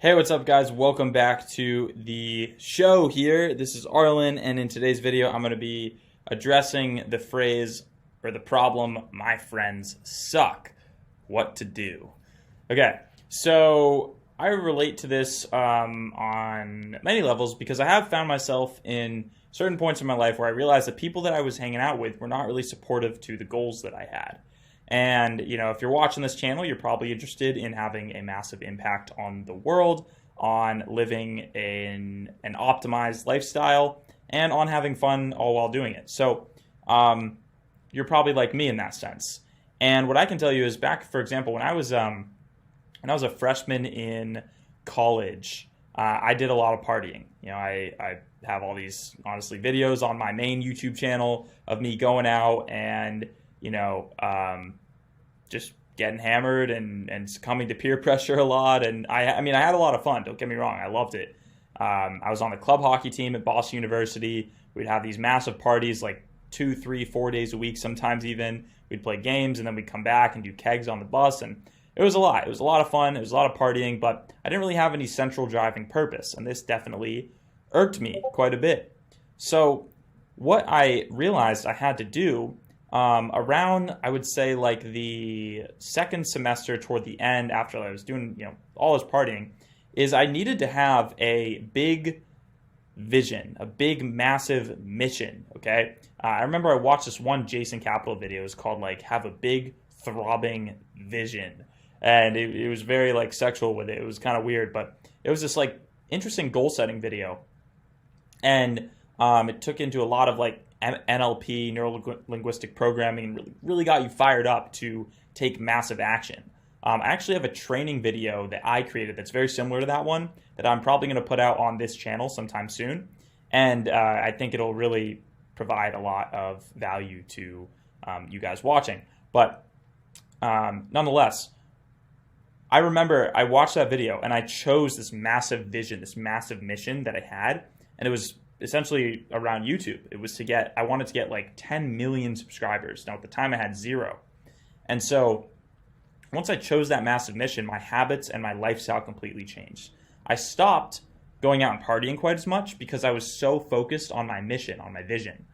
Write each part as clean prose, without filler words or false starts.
Hey, what's up, guys? Welcome back to the show here. This is Arlen, and in today's video, I'm going to be addressing the phrase or the problem, my friends suck. What to do? Okay, so I relate to this on many levels because I have found myself in certain points in my life where I realized that people that I was hanging out with were not really supportive to the goals that I had. And, if you're watching this channel, you're probably interested in having a massive impact on the world, on living in an optimized lifestyle, and on having fun all while doing it. So you're probably like me in that sense. And what I can tell you is back, for example, when I was a freshman in college, I did a lot of partying. I have all these, honestly, videos on my main YouTube channel of me going out and just getting hammered and succumbing to peer pressure a lot. And I had a lot of fun. Don't get me wrong. I loved it. I was on the club hockey team at Boston University. We'd have these massive parties like 2, 3, 4 days a week, sometimes even. We'd play games and then we'd come back and do kegs on the bus. And it was a lot. It was a lot of fun. It was a lot of partying, but I didn't really have any central driving purpose. And this definitely irked me quite a bit. So what I realized I had to do around, I would say, like the second semester toward the end, after I was doing, all this partying, is I needed to have a big vision, a big, massive mission, okay? I remember I watched this one Jason Capital video. It was called, have a big, throbbing vision. And it was very, sexual with it. It was kind of weird, but it was this, interesting goal-setting video. And it took into a lot of, NLP, neuro-linguistic programming, really got you fired up to take massive action. I actually have a training video that I created that's very similar to that one that I'm probably going to put out on this channel sometime soon. And I think it'll really provide a lot of value to you guys watching. But nonetheless, I remember I watched that video and I chose this massive vision, this massive mission that I had. And it was essentially around YouTube. It was I wanted to get 10 million subscribers. Now at the time I had 0. And so once I chose that massive mission, my habits and my lifestyle completely changed. I stopped going out and partying quite as much because I was so focused on my mission, on my vision.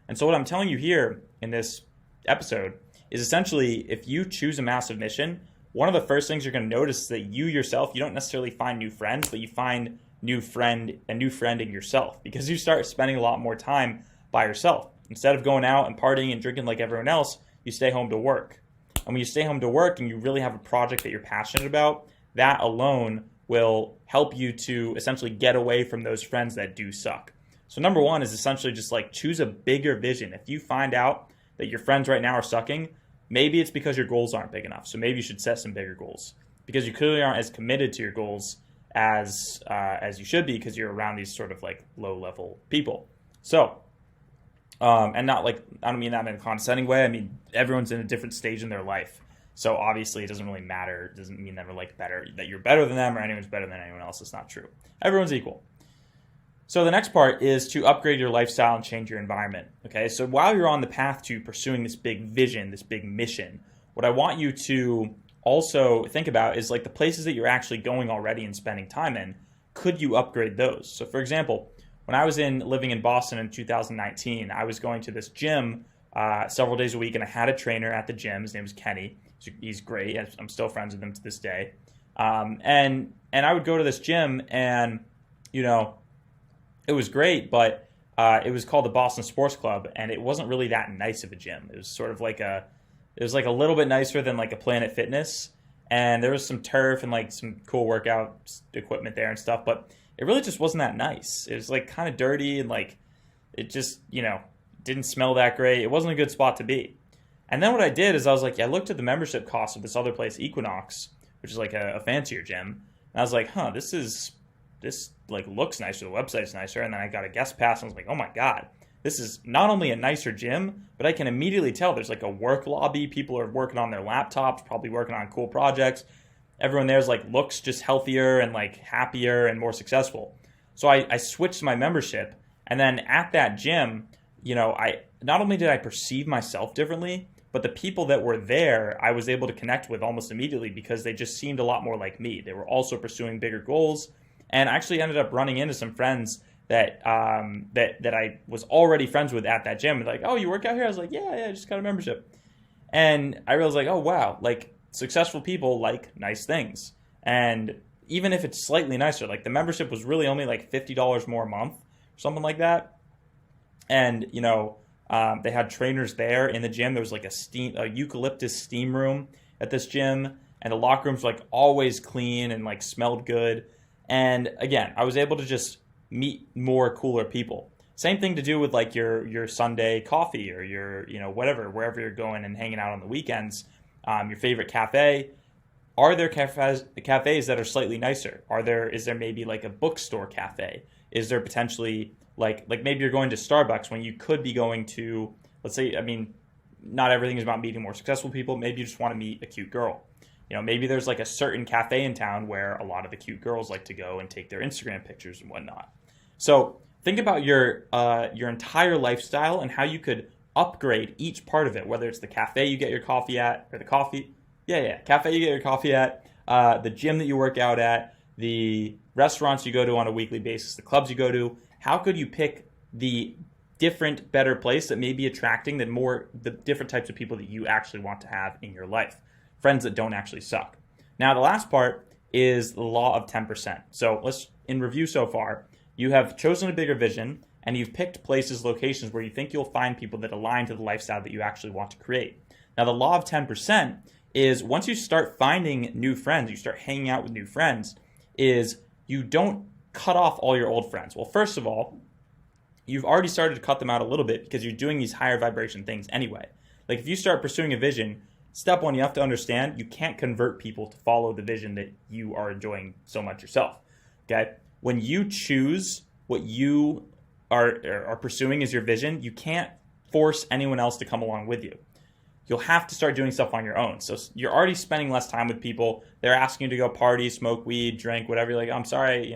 And so what I'm telling you here in this episode is essentially if you choose a massive mission, one of the first things you're going to notice is that you yourself, you don't necessarily find new friends, but you find a new friend in yourself because you start spending a lot more time by yourself. Instead of going out and partying and drinking like everyone else, you stay home to work. And when you stay home to work and you really have a project that you're passionate about, that alone will help you to essentially get away from those friends that do suck. So number one is essentially just choose a bigger vision. If you find out that your friends right now are sucking, maybe it's because your goals aren't big enough. So maybe you should set some bigger goals because you clearly aren't as committed to your goals as you should be because you're around these sort of low-level people. So, and not I don't mean that in a condescending way. I mean, everyone's in a different stage in their life. So obviously it doesn't really matter. It doesn't mean that that you're better than them or anyone's better than anyone else. It's not true. Everyone's equal. So the next part is to upgrade your lifestyle and change your environment. Okay, so while you're on the path to pursuing this big vision, this big mission, what I want you to also think about is the places that you're actually going already and spending time in, could you upgrade those? So for example, when I was living in Boston in 2019, I was going to this gym several days a week and I had a trainer at the gym. His name was Kenny. He's great. I'm still friends with him to this day. And I would go to this gym and, it was great, but it was called the Boston Sports Club and it wasn't really that nice of a gym. It was sort of it was a little bit nicer than a Planet Fitness, and there was some turf and some cool workout equipment there and stuff, but it really just wasn't that nice. It was kind of dirty and it just, didn't smell that great. It wasn't a good spot to be. And then what I did is I was I looked at the membership cost of this other place, Equinox, which is a fancier gym, and I was this looks nicer, the website's nicer, and then I got a guest pass and I was oh my God. This is not only a nicer gym, but I can immediately tell there's a work lobby. People are working on their laptops, probably working on cool projects. Everyone there's looks just healthier and happier and more successful. So I switched my membership, and then at that gym, I not only did I perceive myself differently, But the people that were there, I was able to connect with almost immediately because they just seemed a lot more like me. They were also pursuing bigger goals, and I actually ended up running into some friends that that I was already friends with at that gym. Like, oh, you work out here? I was like, yeah, I just got a membership. And I realized, like, oh wow, like successful people like nice things, and even if it's slightly nicer, like the membership was really only like $50 more a month, something like that. And they had trainers there in the gym. There was like a eucalyptus steam room at this gym, and the locker rooms were like always clean and like smelled good. And again, I was able to just meet more cooler people. Same thing to do with like your Sunday coffee or your whatever, wherever you're going and hanging out on the weekends. Your favorite cafe. Are there cafes that are slightly nicer? Is there maybe like a bookstore cafe? Is there potentially like maybe you're going to Starbucks when you could be going to, let's say, I mean, not everything is about meeting more successful people. Maybe you just want to meet a cute girl. Maybe there's like a certain cafe in town where a lot of the cute girls like to go and take their Instagram pictures and whatnot. So think about your entire lifestyle and how you could upgrade each part of it, whether it's the cafe you get your coffee at, or cafe you get your coffee at, the gym that you work out at, the restaurants you go to on a weekly basis, the clubs you go to. How could you pick the different, better place that may be attracting the different types of people that you actually want to have in your life? Friends that don't actually suck. Now, the last part is the law of 10%. So let's, in review so far, you have chosen a bigger vision and you've picked places, locations where you think you'll find people that align to the lifestyle that you actually want to create. Now, the law of 10% is once you start finding new friends, you start hanging out with new friends, is you don't cut off all your old friends. Well, first of all, you've already started to cut them out a little bit because you're doing these higher vibration things anyway. Like if you start pursuing a vision, step one, you have to understand you can't convert people to follow the vision that you are enjoying so much yourself. Okay? When you choose what you are pursuing as your vision, you can't force anyone else to come along with you. You'll have to start doing stuff on your own. So you're already spending less time with people. They're asking you to go party, smoke weed, drink, whatever. You're like, I'm sorry,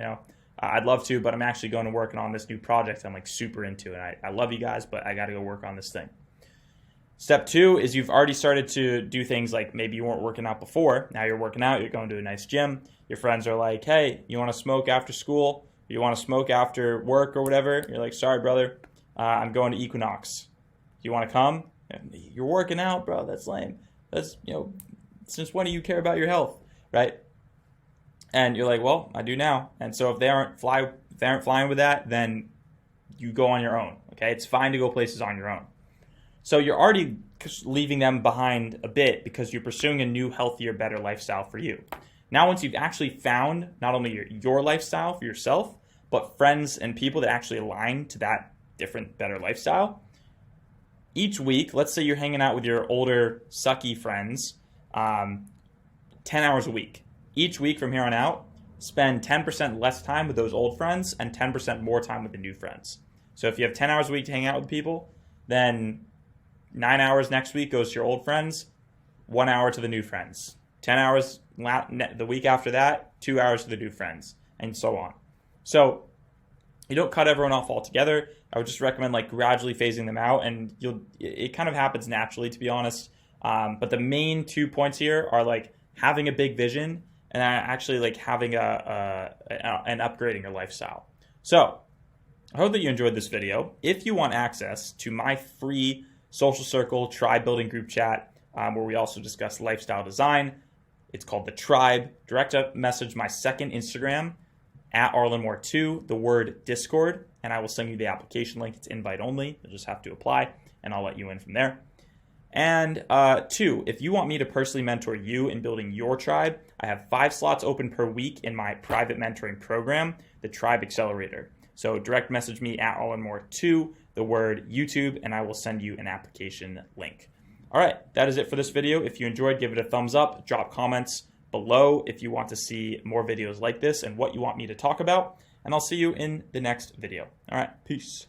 I'd love to, but I'm actually going to working on this new project I'm like super into, and I love you guys, but I got to go work on this thing. Step two is you've already started to do things like maybe you weren't working out before. Now you're working out, you're going to a nice gym. Your friends are like, hey, you want to smoke after school? You want to smoke after work or whatever? You're like, sorry, brother, I'm going to Equinox. Do you want to come? You're working out, bro. That's lame. That's, since when do you care about your health, right? And you're like, well, I do now. And so if they aren't flying with that, then you go on your own, okay? It's fine to go places on your own. So you're already leaving them behind a bit because you're pursuing a new, healthier, better lifestyle for you. Now, once you've actually found not only your lifestyle for yourself, but friends and people that actually align to that different, better lifestyle, each week, let's say you're hanging out with your older, sucky friends 10 hours a week. Each week from here on out, spend 10% less time with those old friends and 10% more time with the new friends. So if you have 10 hours a week to hang out with people, then 9 hours next week goes to your old friends, 1 hour to the new friends. 10 hours the week after that, 2 hours to the new friends, and so on. So you don't cut everyone off altogether. I would just recommend like gradually phasing them out, and it kind of happens naturally, to be honest. But the main 2 points here are like having a big vision and actually like having and upgrading your lifestyle. So I hope that you enjoyed this video. If you want access to my free social circle tribe building group chat, where we also discuss lifestyle design, it's called The Tribe. Direct message my second Instagram at ArlenMoore2, the word Discord, and I will send you the application link. It's invite only. You'll just have to apply, and I'll let you in from there. And 2, if you want me to personally mentor you in building your tribe, I have 5 slots open per week in my private mentoring program, the Tribe Accelerator. So direct message me at ArlenMoore2, the word YouTube, and I will send you an application link. All right, that is it for this video. If you enjoyed, give it a thumbs up, drop comments below if you want to see more videos like this and what you want me to talk about, and I'll see you in the next video. All right, peace.